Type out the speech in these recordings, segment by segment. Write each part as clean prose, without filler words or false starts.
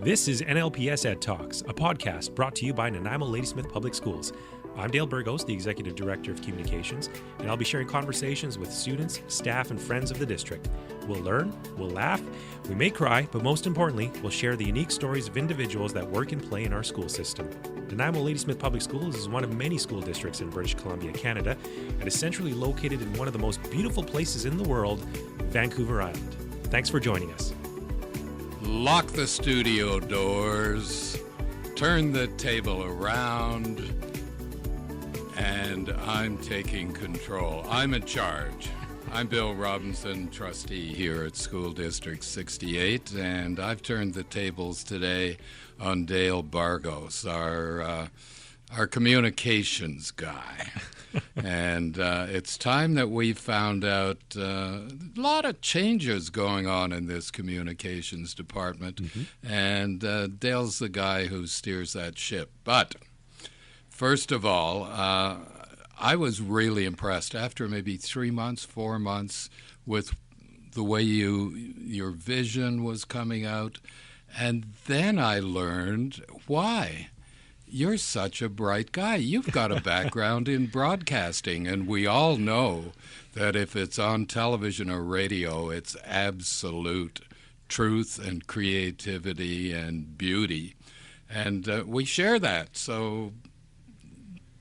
This is NLPS ED Talks, a podcast brought to you by Nanaimo Ladysmith Public Schools. I'm Dale Burgos, the Executive Director of Communications, and I'll be sharing conversations with students, staff, and friends of the district. We'll learn, we'll laugh, we may cry, but most importantly, we'll share the unique stories of individuals that work and play in our school system. Nanaimo Ladysmith Public Schools is one of many school districts in British Columbia, Canada, and is centrally located in one of the most beautiful places in the world, Vancouver Island. Thanks for joining us. Lock the studio doors, turn the table around, and I'm taking control. I'm in charge. I'm Bill Robinson, trustee here at School District 68, and I've turned the tables today on Dale Burgos, our communications guy. And it's time that we found out a lot of changes going on in this communications department, and Dale's the guy who steers that ship. But first of all, I was really impressed after maybe 3 months, 4 months with the way your vision was coming out. And then I learned why. You're such a bright guy. You've got a background in broadcasting, and we all know that if it's on television or radio, it's absolute truth and creativity and beauty. And we share that. So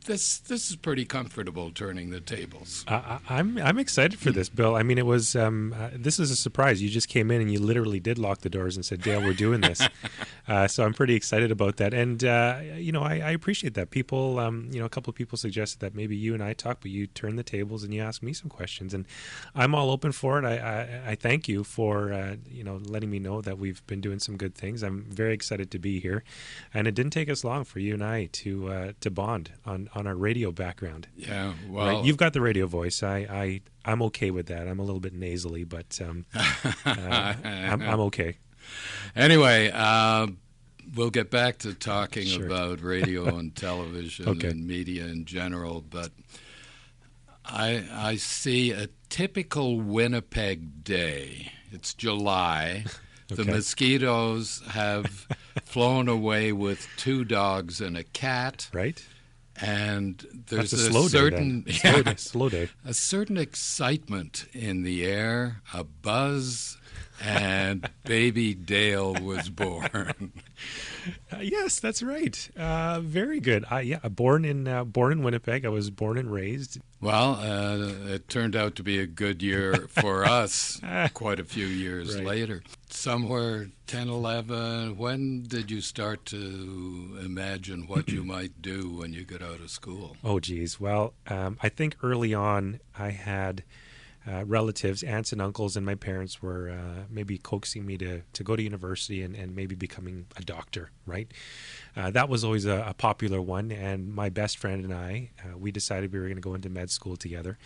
this is pretty comfortable, turning the tables. I'm excited for this, Bill. I mean, it was this is a surprise. You just came in and you literally did lock the doors and said, "Dale, we're doing this." So I'm pretty excited about that, and I appreciate that. People, a couple of people suggested that maybe you and I talk, but you turn the tables and you ask me some questions, and I'm all open for it. I thank you for letting me know that we've been doing some good things. I'm very excited to be here, and it didn't take us long for you and I to bond on our radio background. Yeah, well, right? You've got the radio voice. I'm okay with that. I'm a little bit nasally, but I'm okay. Anyway, we'll get back to talking Sure. about radio and television Okay. and media in general, but I see a typical Winnipeg day. It's July. The Okay. mosquitoes have flown away with 2 dogs and a cat. Right? And there's That's a slow certain day, then. Slow day. a certain excitement in the air, a buzz, and baby Dale was born. Yes, that's right. Very good. Born in Winnipeg. I was born and raised. Well, it turned out to be a good year for us quite a few years Right. later. Somewhere 10, 11, when did you start to imagine what you might do when you get out of school? Oh, geez. Well, I think early on I had relatives, aunts and uncles, and my parents were maybe coaxing me to go to university and maybe becoming a doctor, right? That was always a popular one, and my best friend and I, we decided we were going to go into med school together.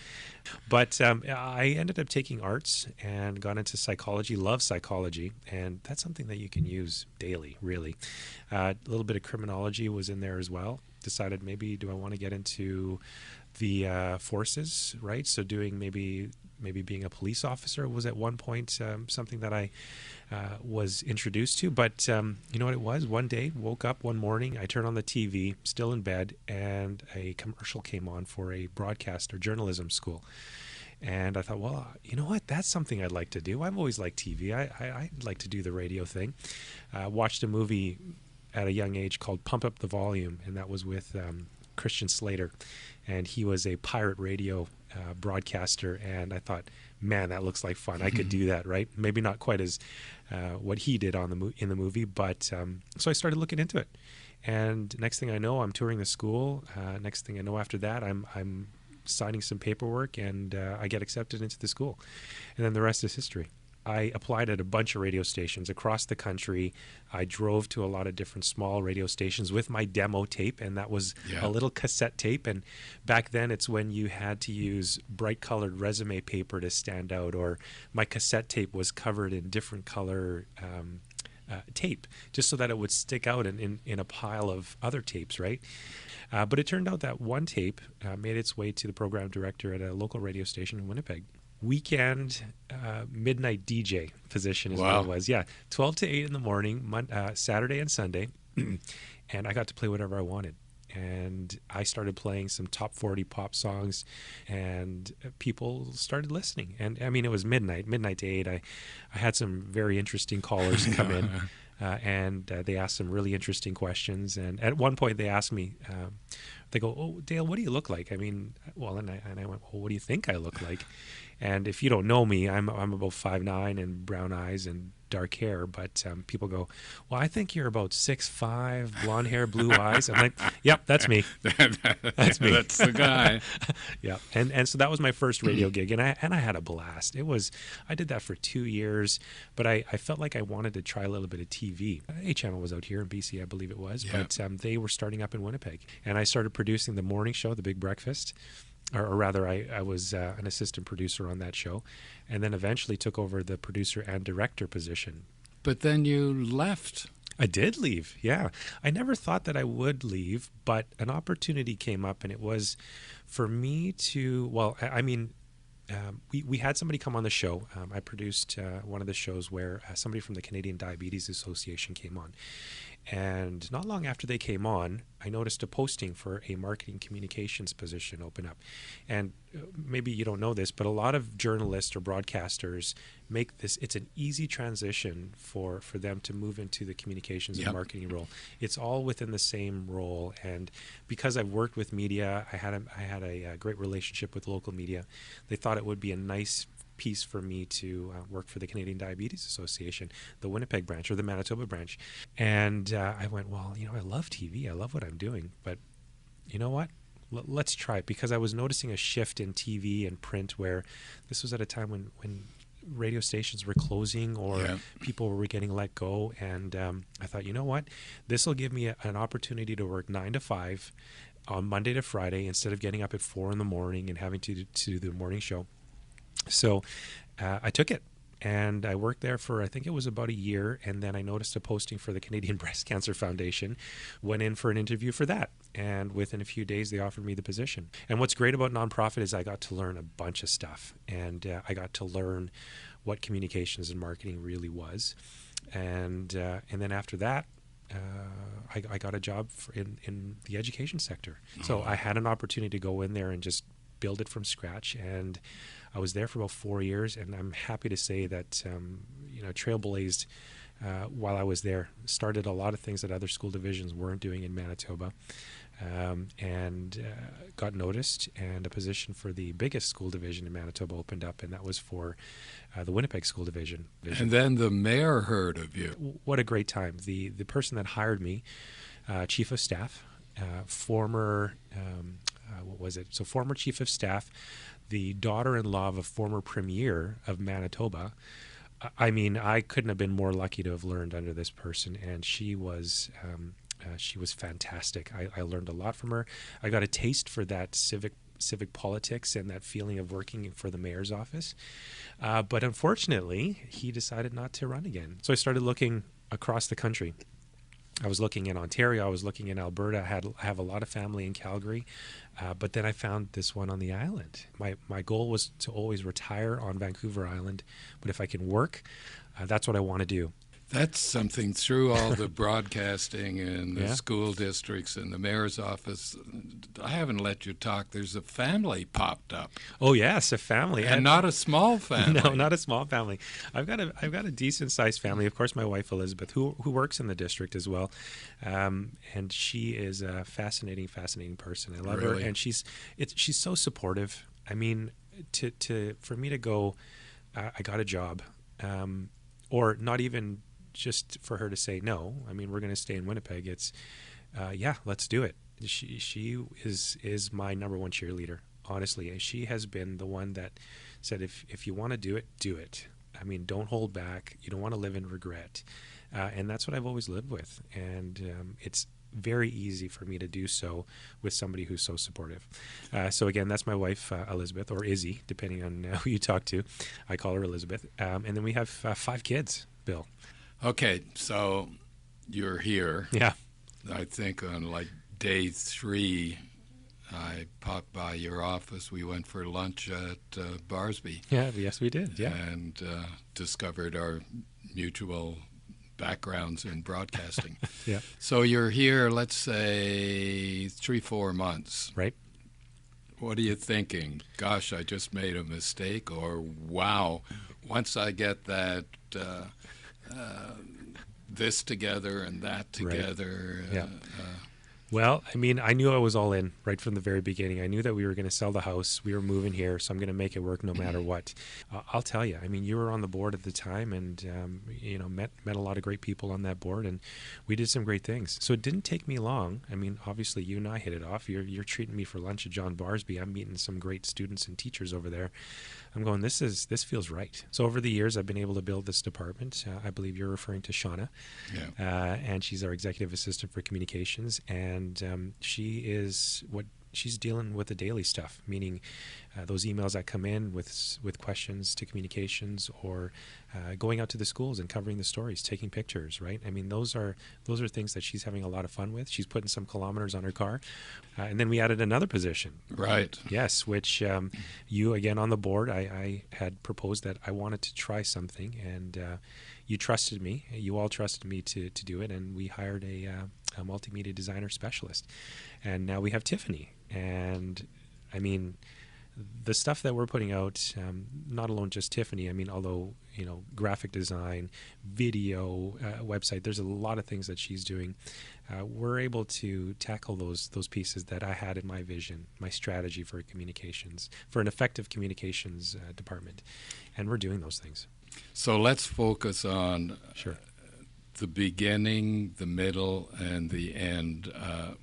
But I ended up taking arts and got into psychology, love psychology, and that's something that you can use daily, really. A little bit of criminology was in there as well. Decided maybe do I want to get into the forces, right? So doing maybe being a police officer was at one point something that I was introduced to. But you know what it was? One day, woke up one morning, I turned on the TV, still in bed, and a commercial came on for a broadcast or journalism school. And I thought, well, you know what? That's something I'd like to do. I've always liked TV. I'd like to do the radio thing. Watched a movie at a young age called Pump Up the Volume, and that was with Christian Slater, and he was a pirate radio broadcaster, and I thought, man, that looks like fun. I could do that, right? Maybe not quite as what he did in the movie, but so I started looking into it, and next thing I know, I'm touring the school. Next thing I know, after that, I'm signing some paperwork, and I get accepted into the school, and then the rest is history. I applied at a bunch of radio stations across the country. I drove to a lot of different small radio stations with my demo tape, and that was a little cassette tape. And back then, it's when you had to use bright-colored resume paper to stand out, or my cassette tape was covered in different color tape, just so that it would stick out in a pile of other tapes, right? But it turned out that one tape made its way to the program director at a local radio station in Winnipeg. weekend midnight DJ position is what it was. Yeah, 12 to 8 in the morning, Saturday and Sunday. And I got to play whatever I wanted. And I started playing some top 40 pop songs, and people started listening. And I mean, it was midnight to 8. I had some very interesting callers come in, and they asked some really interesting questions. And at one point, they asked me, they go, "Oh, Dale, what do you look like?" I mean, well, and I went, "Well, what do you think I look like?" And if you don't know me, I'm about 5'9" and brown eyes and dark hair, but people go, "Well, I think you're about 6'5", blonde hair, blue eyes." I'm like, "Yep, that's me. That's me. That's the guy." Yeah, and so that was my first radio gig, and I had a blast. I did that for 2 years, but I felt like I wanted to try a little bit of TV. A Channel was out here in BC, I believe it was, but they were starting up in Winnipeg, and I started producing the morning show, The Big Breakfast. Or rather, I was an assistant producer on that show, and then eventually took over the producer and director position. But then you left. I did leave, yeah. I never thought that I would leave, but an opportunity came up, and it was for me to, well, I mean, we had somebody come on the show. I produced one of the shows where somebody from the Canadian Diabetes Association came on. And not long after they came on, I noticed a posting for a marketing communications position open up. And maybe you don't know this, but a lot of journalists or broadcasters make this, it's an easy transition for them to move into the communications and marketing role. It's all within the same role. And because I've worked with media, I had a great relationship with local media. They thought it would be a nice piece for me to work for the Canadian Diabetes Association, the Winnipeg branch or the Manitoba branch. And I went, well, I love TV. I love what I'm doing. But you know what? Let's try it, because I was noticing a shift in TV and print where this was at a time when radio stations were closing or people were getting let go. And I thought, you know what? This will give me an opportunity to work 9 to 5 on Monday to Friday instead of getting up at 4 in the morning and having to do the morning show. So I took it, and I worked there for, I think it was about a year, and then I noticed a posting for the Canadian Breast Cancer Foundation, went in for an interview for that, and within a few days they offered me the position. And what's great about nonprofit is I got to learn a bunch of stuff, and I got to learn what communications and marketing really was. And then after that, I got a job in the education sector. So I had an opportunity to go in there and just build it from scratch, and I was there for about 4 years, and I'm happy to say that trailblazed while I was there, started a lot of things that other school divisions weren't doing in Manitoba, and got noticed, and a position for the biggest school division in Manitoba opened up, and that was for the Winnipeg School Division. And then the mayor heard of you. What a great time. The person that hired me, chief of staff, former chief of staff, the daughter-in-law of a former premier of Manitoba. I mean, I couldn't have been more lucky to have learned under this person, and she was fantastic. I learned a lot from her. I got a taste for that civic politics and that feeling of working for the mayor's office. But unfortunately, he decided not to run again. So I started looking across the country. I was looking in Ontario. I was looking in Alberta. I have a lot of family in Calgary. But then I found this one on the island. My goal was to always retire on Vancouver Island. But if I can work, that's what I want to do. That's something through all the broadcasting and the school districts and the mayor's office. I haven't let you talk. There's a family popped up. Oh yes, a family, and not a small family. No, not a small family. I've got a decent sized family. Of course, my wife Elizabeth, who works in the district as well, and she is a fascinating person. I love her, and she's so supportive. I mean, for me to go, I got a job, or not even just for her to say no. I mean, we're going to stay in Winnipeg. It's let's do it. She is my number one cheerleader, honestly. She has been the one that said, if you want to do it, do it. I mean, don't hold back. You don't want to live in regret. And that's what I've always lived with. And it's very easy for me to do so with somebody who's so supportive. So again, that's my wife, Elizabeth, or Izzy, depending on who you talk to. I call her Elizabeth. And then we have 5 kids, Bill. Okay, so you're here. Yeah. I think on like day 3 I popped by your office. We went for lunch at Barsby. Yeah, yes, we did. Yeah. And discovered our mutual backgrounds in broadcasting. Yeah. So you're here, let's say, 3-4 months. Right. What are you thinking? Gosh, I just made a mistake, or wow, once I get that this together and that together. Right. Yeah. Well, I mean, I knew I was all in right from the very beginning. I knew that we were going to sell the house. We were moving here, so I'm going to make it work no matter what. I'll tell you, I mean, you were on the board at the time and, met a lot of great people on that board, and we did some great things. So it didn't take me long. I mean, obviously, you and I hit it off. You're treating me for lunch at John Barsby. I'm meeting some great students and teachers over there. I'm going, this feels right. So over the years, I've been able to build this department. I believe you're referring to Shauna. Yeah. And she's our executive assistant for communications. And she's dealing with the daily stuff, meaning those emails that come in with questions to communications, or going out to the schools and covering the stories, taking pictures, right? I mean, those are things that she's having a lot of fun with. She's putting some kilometers on her car. And then we added another position. Right. Yes, which you, again, on the board, I had proposed that I wanted to try something, and you trusted me. You all trusted me to do it, and we hired a multimedia designer specialist. And now we have Tiffany. And, I mean, the stuff that we're putting out, not alone just Tiffany, I mean, although, graphic design, video, website, there's a lot of things that she's doing. We're able to tackle those pieces that I had in my vision, my strategy for communications, for an effective communications department. And we're doing those things. So let's focus on Sure. The beginning, the middle, and the end.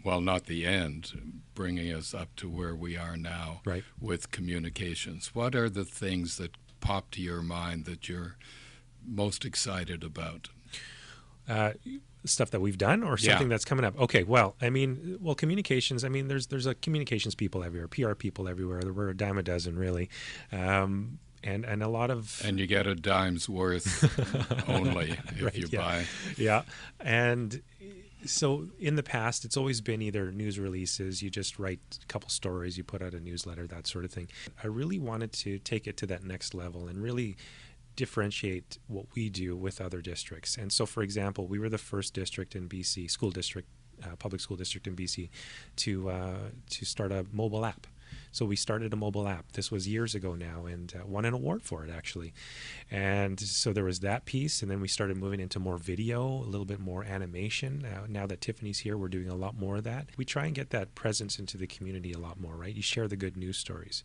Well, not the end, bringing us up to where we are now, Right. With communications. What are the things that pop to your mind that you're most excited about? Stuff that we've done, or something that's coming up? Okay, well, communications, there's a communications people everywhere, PR people everywhere. We're a dime a dozen, really. And a lot of... And you get a dime's worth only if right, you yeah. buy. Yeah. And so in the past, it's always been either news releases, you just write a couple stories, you put out a newsletter, that sort of thing. I really wanted to take it to that next level and really differentiate what we do with other districts. And so, for example, we were the first district in BC, public school district in BC, to start a mobile app. So we started a mobile app. This was years ago now, and won an award for it, actually. And so there was that piece, and then we started moving into more video, a little bit more animation. Now that Tiffany's here, we're doing a lot more of that. We try and get that presence into the community a lot more, right? You share the good news stories.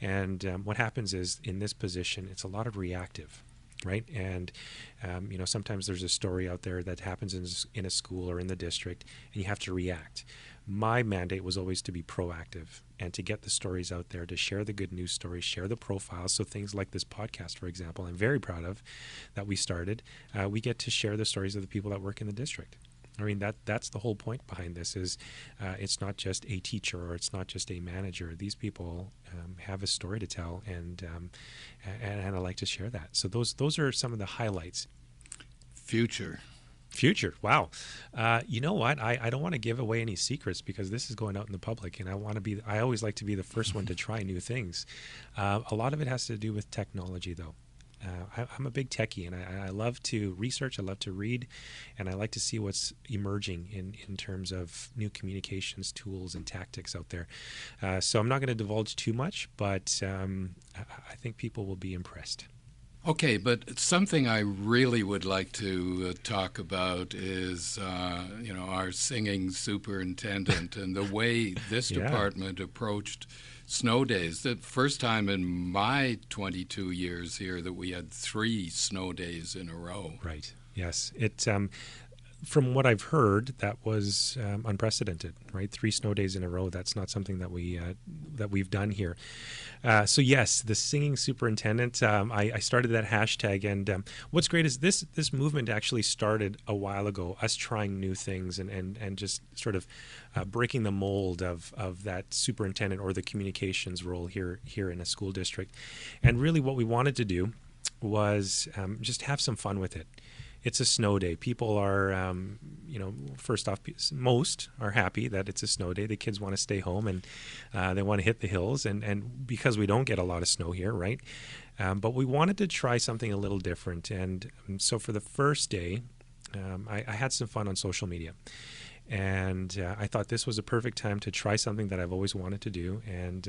And what happens is, in this position, it's a lot of reactive. Right. And, sometimes there's a story out there that happens in a school or in the district, and you have to react. My mandate was always to be proactive and to get the stories out there, to share the good news stories, share the profiles. So things like this podcast, for example, I'm very proud of that we started. We get to share the stories of the people that work in the district. I mean, that's the whole point behind this is it's not just a teacher or it's not just a manager. These people have a story to tell, and I like to share that. So those are some of the highlights. Future. Wow. You know what? I don't want to give away any secrets because this is going out in the public, and I always like to be the first one to try new things. A lot of it has to do with technology, though. I'm a big techie, and I love to research, I love to read, and I like to see what's emerging in terms of new communications tools and tactics out there. So I'm not going to divulge too much, but I think people will be impressed. Okay, but something I really would like to talk about is, our singing superintendent and the way this department approached snow days. The first time in my 22 years here that we had 3 snow days in a row. Right. Yes. From what I've heard, that was unprecedented, right? 3 snow days in a row. That's not something that we've done here. So yes, the singing superintendent. I started that hashtag, and what's great is this movement actually started a while ago. Us trying new things and just sort of breaking the mold of that superintendent or the communications role here in a school district. And really, what we wanted to do was just have some fun with it. it's a snow day. People are, first off, most are happy that it's a snow day. The kids want to stay home and they want to hit the hills. And because we don't get a lot of snow here, right? But we wanted to try something a little different. And so for the first day, I had some fun on social media. And I thought this was a perfect time to try something that I've always wanted to do. And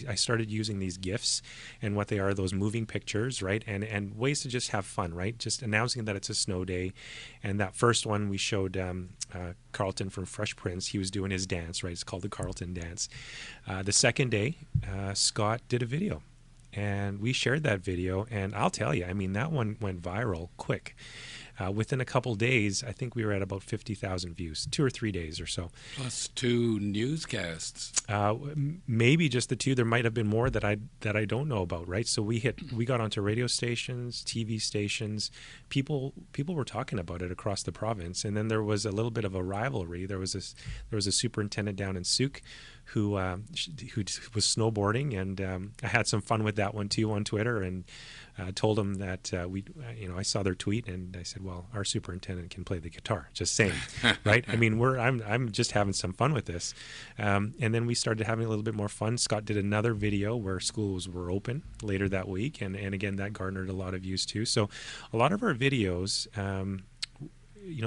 I started using these GIFs, and what they are, those moving pictures, right? And ways to just have fun, right? Just announcing that it's a snow day. And that first one we showed Carlton from Fresh Prince. He was doing his dance, right? It's called the Carlton dance. The second day, Scott did a video. And we shared that video. And I'll tell you, I mean, that one went viral quick. Within a couple days, I think we were at about 50,000 views, 2 or 3 days or so. Plus 2 newscasts. Maybe just the 2. There might have been more that I don't know about, right? So we got onto radio stations, TV stations. People were talking about it across the province, and then there was a little bit of a rivalry. There was a superintendent down in Souk who was snowboarding, and I had some fun with that one too on Twitter, and told him that I saw their tweet, and I said, well, our superintendent can play the guitar. Just saying, right? I mean, I'm just having some fun with this, and then we started having a little bit more fun. Scott did another video where schools were open later that week, and again that garnered a lot of views too. So a lot of our videos,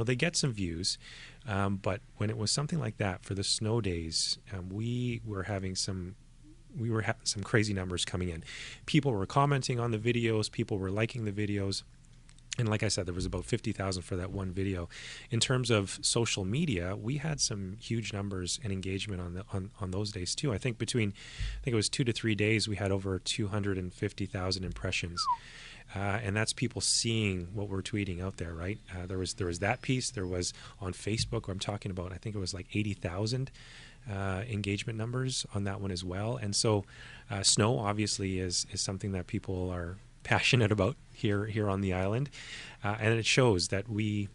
they get some views. But when it was something like that for the snow days, we were having some crazy numbers coming in. People were commenting on the videos. People were liking the videos. And like I said, there was about 50,000 for that one video. In terms of social media, we had some huge numbers and engagement on those days too. I think it was 2 to 3 days, we had over 250,000 impressions. And that's people seeing what we're tweeting out there, right? There was that piece. There was on Facebook, where I'm talking about, I think it was like 80,000 engagement numbers on that one as well. And so snow obviously is something that people are passionate about here on the island. And it shows that we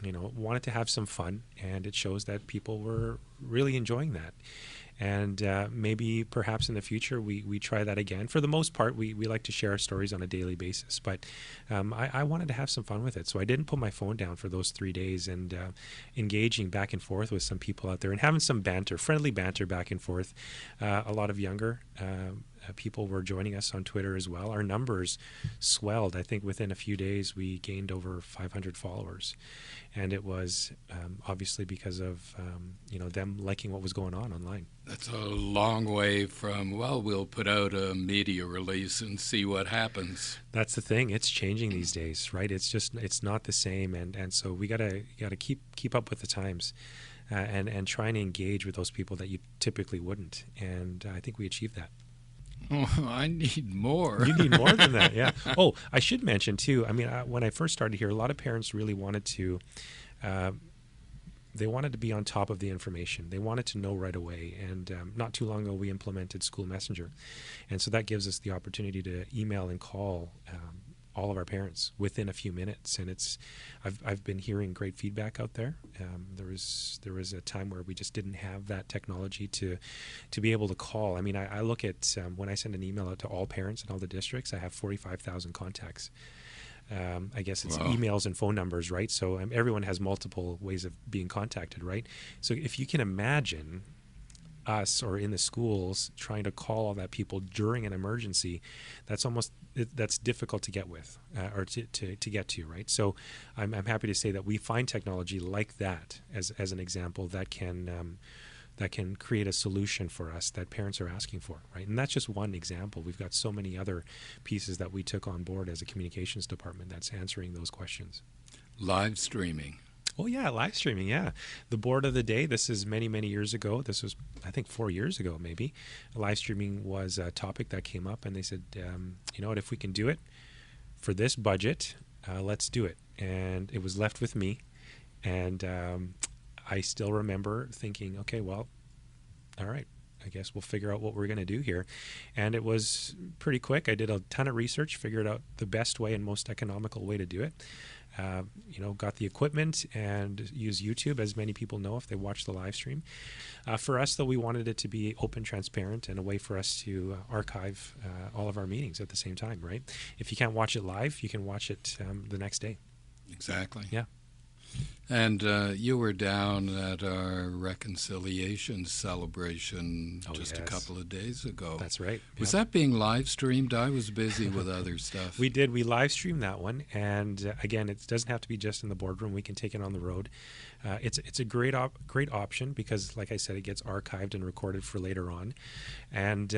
wanted to have some fun, and it shows that people were really enjoying that. And maybe perhaps in the future we try that again. For the most part, we like to share our stories on a daily basis. But I wanted to have some fun with it. So I didn't put my phone down for those 3 days, and engaging back and forth with some people out there and having some friendly banter back and forth. A lot of younger people were joining us on Twitter as well. Our numbers swelled. I think within a few days we gained over 500 followers. And it was obviously because of them liking what was going on online. That's a long way from, we'll put out a media release and see what happens. That's the thing. It's changing these days, right? It's not the same, and so we gotta keep up with the times, and try and engage with those people that you typically wouldn't. And I think we achieved that. Oh, I need more. You need more than that, yeah. Oh, I should mention too, I mean, when I first started here, a lot of parents really wanted to they wanted to be on top of the information. They wanted to know right away. And not too long ago, we implemented School Messenger. And so that gives us the opportunity to email and call all of our parents within a few minutes. And I've been hearing great feedback out there. There was a time where we just didn't have that technology to be able to call. I mean, I look at when I send an email out to all parents in all the districts, I have 45,000 contacts. I guess it's emails and phone numbers, right? So everyone has multiple ways of being contacted, right? So if you can imagine us or in the schools trying to call all that people during an emergency, that's difficult to get with or to get to, right? So I'm happy to say that we find technology like that as an example that can create a solution for us that parents are asking for, right? And that's just one example. We've got so many other pieces that we took on board as a communications department that's answering those questions. Live streaming. Oh, yeah, live streaming, yeah. The board of the day, this is many, many years ago. This was, I think, 4 years ago maybe. Live streaming was a topic that came up, and they said, you know what, if we can do it for this budget, let's do it. And it was left with me. And I still remember thinking, okay, well, all right, I guess we'll figure out what we're going to do here. And it was pretty quick. I did a ton of research, figured out the best way and most economical way to do it. Got the equipment and use YouTube, as many people know if they watch the live stream. For us, though, we wanted it to be open, transparent, and a way for us to archive all of our meetings at the same time, right? If you can't watch it live, you can watch it the next day. Exactly. Yeah. And you were down at our reconciliation celebration just a couple of days ago. That's right. Was that being live streamed? I was busy with other stuff. We did. We live streamed that one, and again, it doesn't have to be just in the boardroom. We can take it on the road. It's a great option because, like I said, it gets archived and recorded for later on, and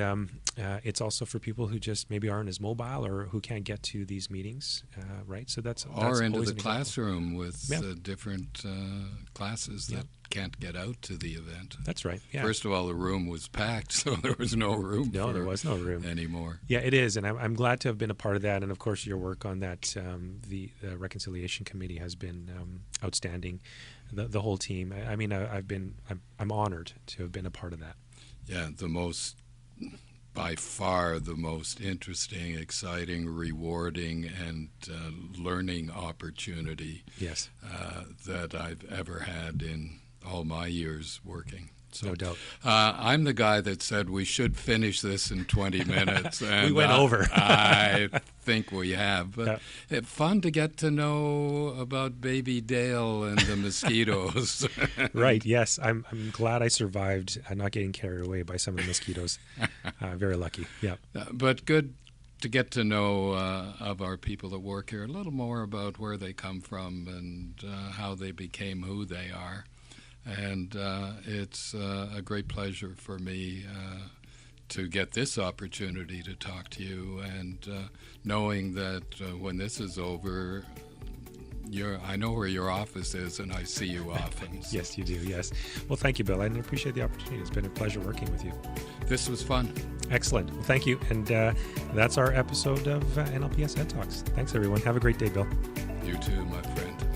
it's also for people who just maybe aren't as mobile or who can't get to these meetings, right? So that's or into always the classroom with different classes that can't get out to the event. That's right. Yeah. First of all, the room was packed, so there was no room. No, there was no room anymore. Yeah, it is, and I'm glad to have been a part of that. And of course, your work on that, the Reconciliation Committee has been outstanding. The whole team. I mean, I'm honored to have been a part of that. Yeah, by far the most interesting, exciting, rewarding, and learning opportunity that I've ever had in all my years working. So, no doubt. I'm the guy that said we should finish this in 20 minutes. And we went over. I think we have. But it's fun to get to know about baby Dale and the mosquitoes. Right, yes. I'm glad I survived not getting carried away by some of the mosquitoes. Very lucky, yeah. But good to get to know of our people that work here a little more about where they come from and how they became who they are. And it's a great pleasure for me to get this opportunity to talk to you, and knowing that when this is over, I know where your office is, and I see you often. So. Yes, you do, yes. Well, thank you, Bill. I appreciate the opportunity. It's been a pleasure working with you. This was fun. Excellent. Well, thank you. And that's our episode of NLPS ED Talks. Thanks, everyone. Have a great day, Bill. You too, my friend.